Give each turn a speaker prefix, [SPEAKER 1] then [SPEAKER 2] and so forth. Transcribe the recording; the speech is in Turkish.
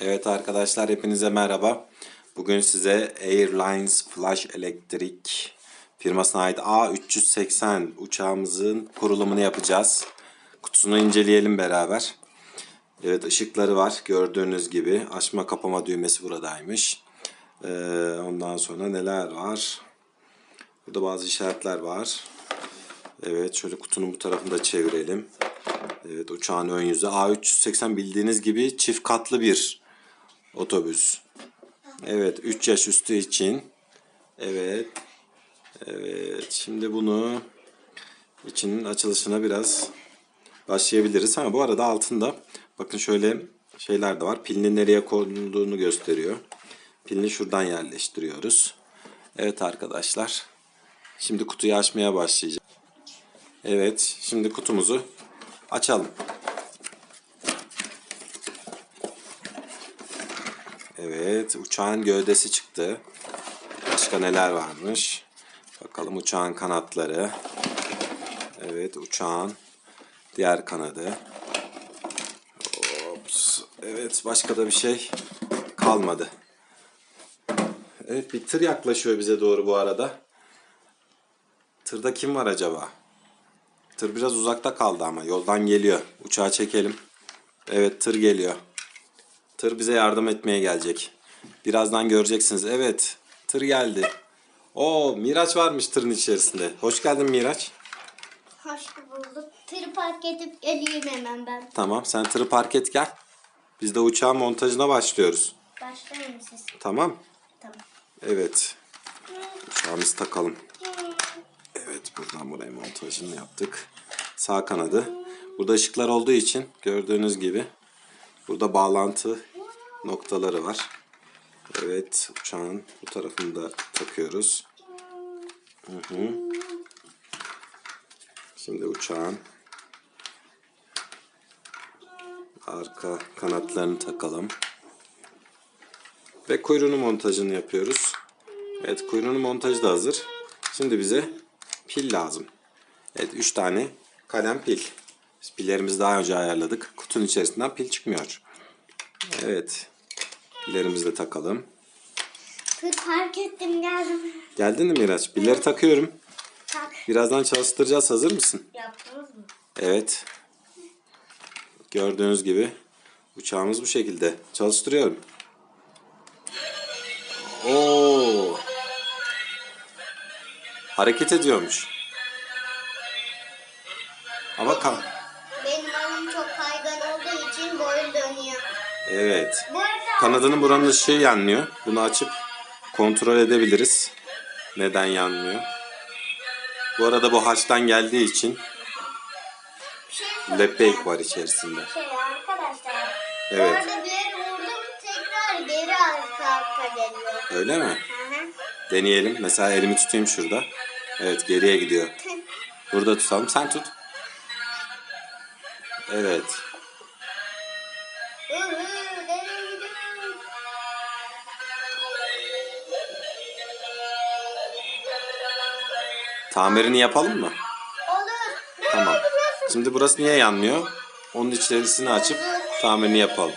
[SPEAKER 1] Evet arkadaşlar, hepinize merhaba. Bugün size Airlines Flash Electric firmasına ait A380 uçağımızın kurulumunu yapacağız. Kutusunu inceleyelim beraber. Evet, ışıkları var gördüğünüz gibi. Açma kapama düğmesi buradaymış. Ondan sonra neler var? Burada bazı işaretler var. Evet, şöyle kutunun bu tarafını da çevirelim. Evet, uçağın ön yüzü. A380 bildiğiniz gibi çift katlı bir otobüs. Evet, 3 yaş üstü için. Evet. Evet. Şimdi bunu içinin açılışına biraz başlayabiliriz. Bu arada altında bakın şöyle şeyler de var. Pilinin nereye konulduğunu gösteriyor. Pilini şuradan yerleştiriyoruz. Evet arkadaşlar. Şimdi kutuyu açmaya başlayacağız. Evet. Şimdi kutumuzu açalım. Evet. Uçağın gövdesi çıktı. Başka neler varmış? Bakalım, uçağın kanatları. Evet, uçağın diğer kanadı. Ops. Evet, başka da bir şey kalmadı. Evet, bir tır yaklaşıyor bize doğru bu arada. Tırda kim var acaba? Tır biraz uzakta kaldı ama yoldan geliyor. Uçağı çekelim. Evet, tır geliyor. Tır bize yardım etmeye gelecek. Birazdan göreceksiniz. Evet, tır geldi. Oo, Miraç varmış tırın içerisinde. Hoş geldin Miraç.
[SPEAKER 2] Hoş bulduk. Tırı park edip geleyim hemen ben.
[SPEAKER 1] Tamam, sen tırı park et gel. Biz de uçağın montajına başlıyoruz.
[SPEAKER 2] Başlayın siz.
[SPEAKER 1] Tamam.
[SPEAKER 2] Tamam.
[SPEAKER 1] Evet. Uçağımızı takalım. Evet, buradan buraya montajını yaptık. Sağ kanadı. Burada ışıklar olduğu için gördüğünüz gibi burada bağlantı noktaları var. Evet, uçağın bu tarafını da takıyoruz. Şimdi uçağın arka kanatlarını takalım. Ve kuyruğunun montajını yapıyoruz. Evet, kuyruğunun montajı da hazır. Şimdi bize pil lazım. Evet, 3 tane kalem pil. Biz pillerimizi daha önce ayarladık. Kutunun içerisinden pil çıkmıyor. Evet. Pillerimizi de takalım.
[SPEAKER 2] Tır park ettim geldim.
[SPEAKER 1] Geldin mi Miraç? Pilleri takıyorum.
[SPEAKER 2] Tak.
[SPEAKER 1] Birazdan çalıştıracağız. Hazır mısın?
[SPEAKER 2] Yaptınız mı?
[SPEAKER 1] Evet. Gördüğünüz gibi uçağımız bu şekilde. Çalıştırıyorum. Oo! Hareket ediyormuş. Ama
[SPEAKER 2] Benim alım çok kaygan olduğu için boyun dönüyor.
[SPEAKER 1] evet.
[SPEAKER 2] Bu arada
[SPEAKER 1] Kanadının buranın ışığı yanmıyor. Bunu açıp kontrol edebiliriz. Neden yanmıyor? Bu arada bu haçtan geldiği için lepek var içerisinde.
[SPEAKER 2] Arkadaşlar.
[SPEAKER 1] Evet.
[SPEAKER 2] Bu arada bir yere vurdum, tekrar geri arka geliyor.
[SPEAKER 1] Öyle mi?
[SPEAKER 2] Hı.
[SPEAKER 1] Deneyelim. Mesela elimi tutayım şurada. Evet, geriye gidiyor. Burada tutalım. Sen tut. Evet.
[SPEAKER 2] Nereye gidiyorum?
[SPEAKER 1] Tamirini yapalım mı?
[SPEAKER 2] Olur.
[SPEAKER 1] Tamam. Şimdi burası niye yanmıyor? Onun içerisini açıp tamirini yapalım.